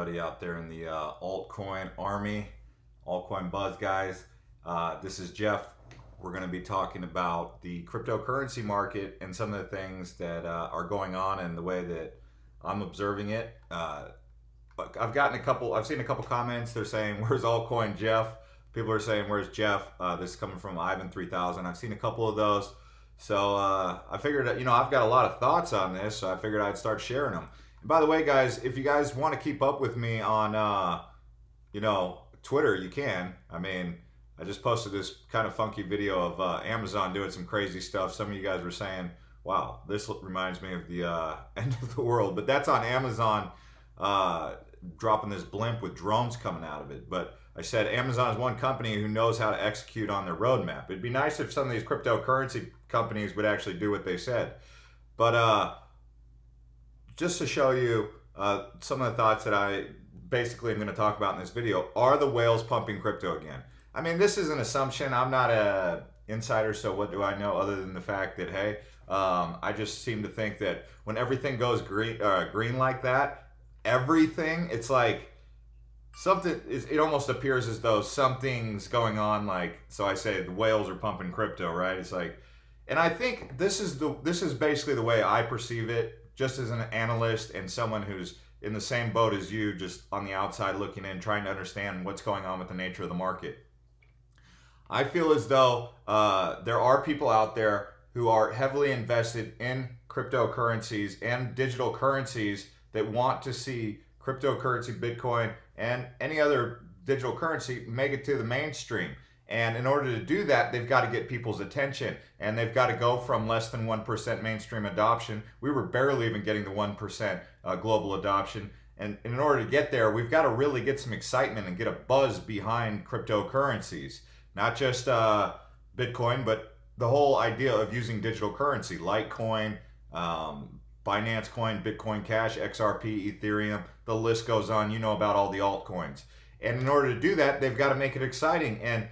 everybody out there in the altcoin army, Altcoin Buzz guys. This is Jeff. We're going to be talking about the cryptocurrency market and some of the things that are going on and the way that I'm observing it. But I've seen a couple comments. They're saying, "Where's Altcoin Jeff?" People are saying, "Where's Jeff?" This is coming from Ivan 3000. I've seen a couple of those. So I figured, I've got a lot of thoughts on this, so I figured I'd start sharing them. And by the way, guys, if you guys want to keep up with me on, Twitter, you can. I just posted this kind of funky video of Amazon doing some crazy stuff. Some of you guys were saying, wow, this reminds me of the end of the world. But that's on Amazon dropping this blimp with drones coming out of it. But I said Amazon is one company who knows how to execute on their roadmap. It'd be nice if some of these cryptocurrency companies would actually do what they said. But just to show you some of the thoughts that I basically am going to talk about in this video, are the whales pumping crypto again? This is an assumption. I'm not an insider, so what do I know other than the fact that, hey, I just seem to think that when everything goes green like that, it's like it almost appears as though something's going on. Like, so I say the whales are pumping crypto, right? It's like, and I think this is basically the way I perceive it, just as an analyst and someone who's in the same boat as you, just on the outside looking in, trying to understand what's going on with the nature of the market. I feel as though there are people out there who are heavily invested in cryptocurrencies and digital currencies that want to see cryptocurrency, Bitcoin, and any other digital currency make it to the mainstream. And in order to do that, they've got to get people's attention, and they've got to go from less than 1% mainstream adoption. We were barely even getting the 1% global adoption. And in order to get there, we've got to really get some excitement and get a buzz behind cryptocurrencies. Not just Bitcoin, but the whole idea of using digital currency, Litecoin, Binance Coin, Bitcoin Cash, XRP, Ethereum, the list goes on. You know about all the altcoins. And in order to do that, they've got to make it exciting. And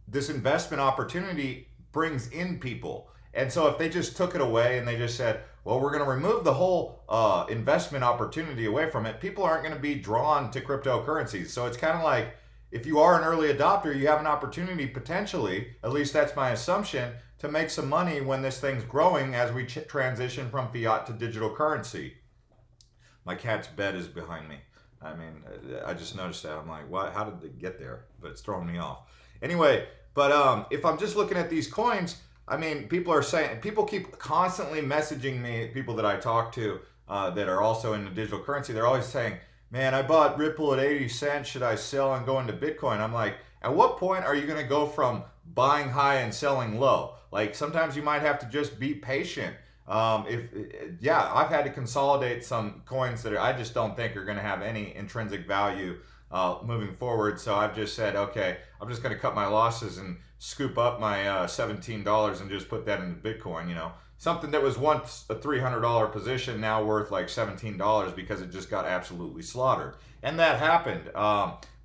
this investment opportunity brings in people. And so if they just took it away and they just said, well, we're going to remove the whole investment opportunity away from it, people aren't going to be drawn to cryptocurrencies. So it's kind of like, if you are an early adopter, you have an opportunity potentially, at least that's my assumption, to make some money when this thing's growing as we transition from fiat to digital currency. My cat's bed is behind me. I just noticed that. I'm like, what? How did they get there? But it's throwing me off. Anyway, but if I'm just looking at these coins, people keep constantly messaging me, people that I talk to that are also into digital currency. They're always saying, man, I bought Ripple at 80 cents. Should I sell and go into Bitcoin? I'm like, at what point are you going to go from buying high and selling low? Like, sometimes you might have to just be patient. I've had to consolidate some coins that I just don't think are going to have any intrinsic value moving forward. So I've just said, okay, I'm just going to cut my losses and scoop up my $17 and just put that into Bitcoin. Something that was once a $300 position, now worth like $17 because it just got absolutely slaughtered. And that happened.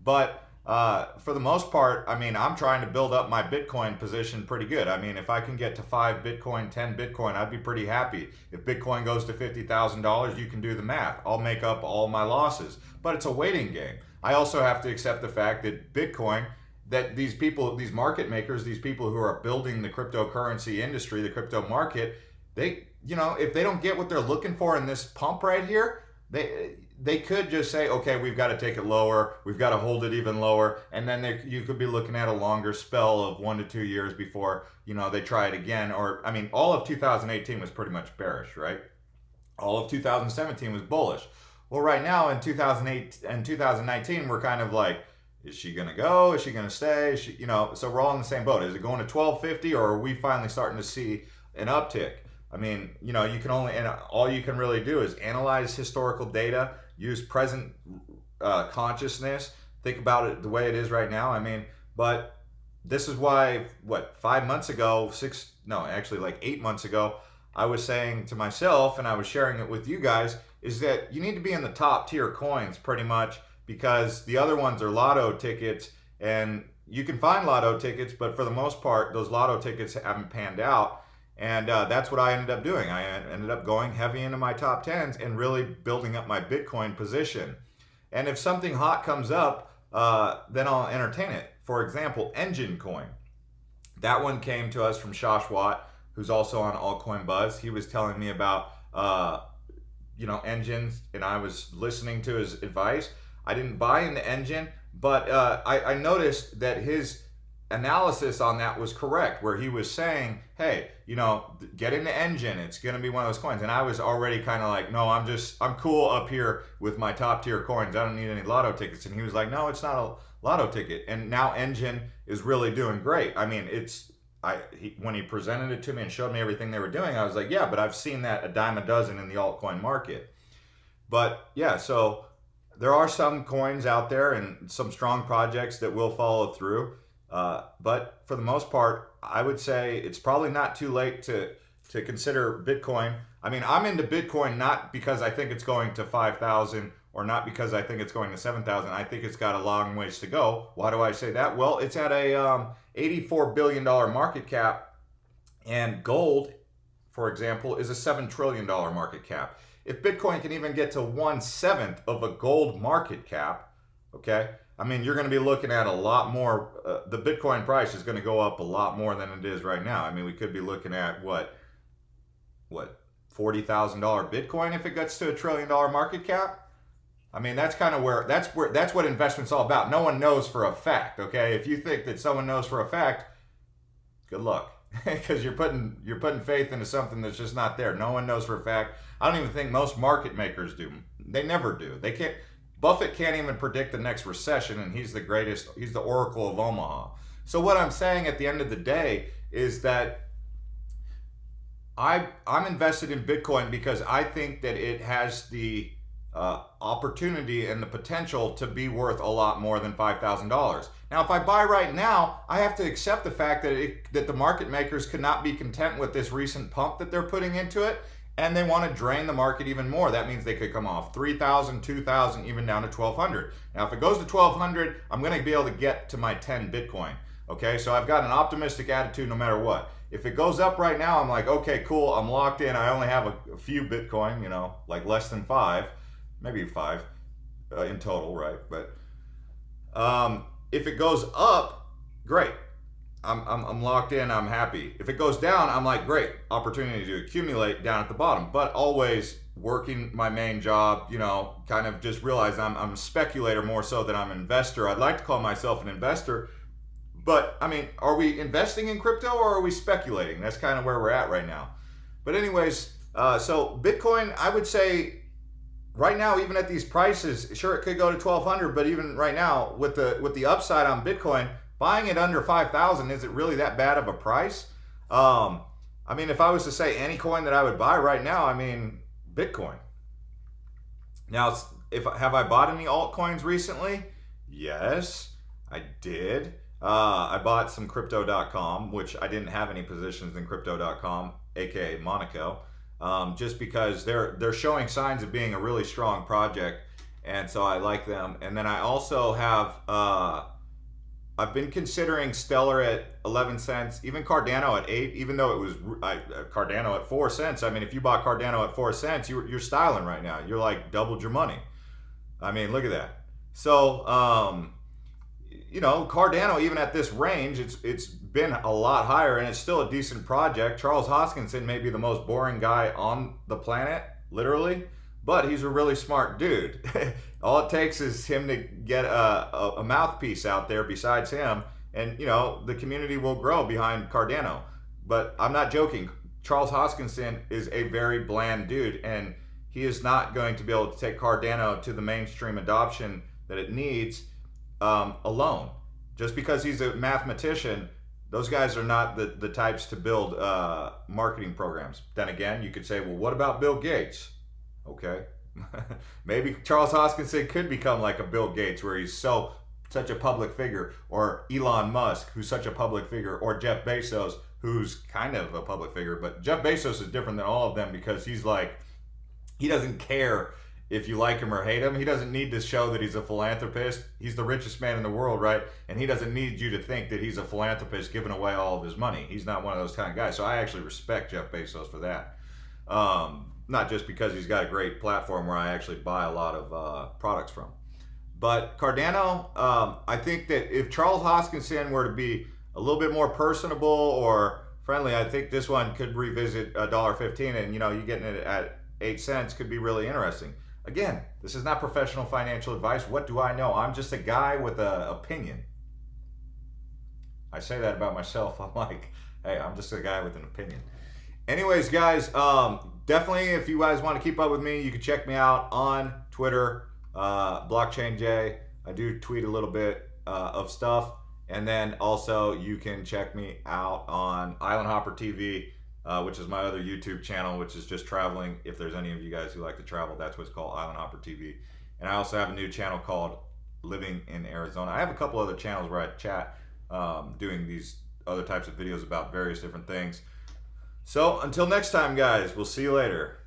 But for the most part, I'm trying to build up my Bitcoin position pretty good. If I can get to 5 Bitcoin, 10 Bitcoin, I'd be pretty happy. If Bitcoin goes to $50,000, you can do the math. I'll make up all my losses. But it's a waiting game. I also have to accept the fact that Bitcoin, that these people, these market makers, these people who are building the cryptocurrency industry, the crypto market, if they don't get what they're looking for in this pump right here, they could just say, okay, we've got to take it lower, we've got to hold it even lower, and then you could be looking at a longer spell of 1 to 2 years before they try it again. Or all of 2018 was pretty much bearish, right? All of 2017 was bullish. Well, right now in 2008 and 2019, we're kind of like, is she going to go? Is she going to stay? So we're all in the same boat. Is it going to 1250, or are we finally starting to see an uptick? You can only, and all you can really do is analyze historical data, use present consciousness, think about it the way it is right now. But this is why, 5 months ago, 8 months ago, I was saying to myself, and I was sharing it with you guys, is that you need to be in the top tier coins pretty much, because the other ones are lotto tickets, and you can find lotto tickets, but for the most part, those lotto tickets haven't panned out. And that's what I ended up doing. I ended up going heavy into my top 10s and really building up my Bitcoin position. And if something hot comes up, then I'll entertain it. For example, Engine Coin. That one came to us from Shosh Watt, who's also on Altcoin Buzz. He was telling me about engines, and I was listening to his advice. I didn't buy into Engine, but I noticed that his analysis on that was correct, where he was saying, hey, get into Engine, it's going to be one of those coins. And I was already kind of like, no, I'm cool up here with my top tier coins, I don't need any lotto tickets. And he was like, no, it's not a lotto ticket. And now Engine is really doing great. I mean, when he presented it to me and showed me everything they were doing, I was like, yeah, but I've seen that a dime a dozen in the altcoin market. But yeah, so there are some coins out there and some strong projects that will follow through. But for the most part, I would say it's probably not too late to consider Bitcoin. I mean, I'm into Bitcoin not because I think it's going to 5,000 or not because I think it's going to 7,000. I think it's got a long ways to go. Why do I say that? Well, it's at a $84 billion market cap, and gold, for example, is a $7 trillion market cap. If Bitcoin can even get to 1/7 of a gold market cap, okay, I mean, you're going to be looking at a lot more. The Bitcoin price is going to go up a lot more than it is right now. I mean, we could be looking at what $40,000 Bitcoin if it gets to $1 trillion market cap. I mean, that's what investment's all about. No one knows for a fact, okay? If you think that someone knows for a fact, good luck, because you're putting faith into something that's just not there. No one knows for a fact. I don't even think most market makers do. They never do. They can't. Buffett can't even predict the next recession, and he's the greatest. He's the Oracle of Omaha. So what I'm saying at the end of the day is that I'm invested in Bitcoin because I think that it has the opportunity and the potential to be worth a lot more than $5,000. Now, if I buy right now, I have to accept the fact that the market makers could not be content with this recent pump that they're putting into it, and they want to drain the market even more. That means they could come off 3,000, 2,000, even down to 1,200. Now, if it goes to 1,200, I'm going to be able to get to my 10 Bitcoin. Okay, so I've got an optimistic attitude no matter what. If it goes up right now, I'm like, okay, cool, I'm locked in. I only have a few Bitcoin, like less than 5, maybe 5 in total, right? But if it goes up, great. I'm locked in, I'm happy. If it goes down, I'm like, great, opportunity to accumulate down at the bottom, but always working my main job, kind of just realize I'm a speculator more so than I'm an investor. I'd like to call myself an investor, but I mean, are we investing in crypto or are we speculating? That's kind of where we're at right now. But anyways, so Bitcoin, I would say right now, even at these prices, sure, it could go to 1,200, but even right now with the upside on Bitcoin, buying it under 5,000, is it really that bad of a price? I mean, if I was to say any coin that I would buy right now, I mean, Bitcoin. Now, have I bought any altcoins recently? Yes, I did. I bought some Crypto.com, which I didn't have any positions in Crypto.com, aka Monaco, just because they're showing signs of being a really strong project, and so I like them. And then I also have I've been considering Stellar at 11 cents, even Cardano at 8, even though it was Cardano at 4 cents. I mean, if you bought Cardano at 4 cents, you're styling right now. You're like doubled your money. I mean, look at that. So, Cardano, even at this range, it's been a lot higher, and it's still a decent project. Charles Hoskinson may be the most boring guy on the planet, literally, but he's a really smart dude. All it takes is him to get a mouthpiece out there besides him, and the community will grow behind Cardano. But I'm not joking. Charles Hoskinson is a very bland dude, and he is not going to be able to take Cardano to the mainstream adoption that it needs alone. Just because he's a mathematician, those guys are not the types to build marketing programs. Then again, you could say, well, what about Bill Gates? Okay. Maybe Charles Hoskinson could become like a Bill Gates, where he's such a public figure, or Elon Musk, who's such a public figure, or Jeff Bezos, who's kind of a public figure. But Jeff Bezos is different than all of them because he doesn't care if you like him or hate him. He doesn't need to show that he's a philanthropist. He's the richest man in the world, right? And he doesn't need you to think that he's a philanthropist giving away all of his money. He's not one of those kind of guys. So I actually respect Jeff Bezos for that. Not just because he's got a great platform where I actually buy a lot of products from. But Cardano, I think that if Charles Hoskinson were to be a little bit more personable or friendly, I think this one could revisit $1.15, and you getting it at 8 cents could be really interesting. Again, this is not professional financial advice. What do I know? I'm just a guy with an opinion. I say that about myself. I'm like, hey, I'm just a guy with an opinion. Anyways, guys, definitely if you guys want to keep up with me, you can check me out on Twitter, Blockchain J. I do tweet a little bit of stuff. And then also you can check me out on Island Hopper TV, which is my other YouTube channel, which is just traveling. If there's any of you guys who like to travel, that's what's called Island Hopper TV. And I also have a new channel called Living in Arizona. I have a couple other channels where I chat, doing these other types of videos about various different things. So until next time, guys, we'll see you later.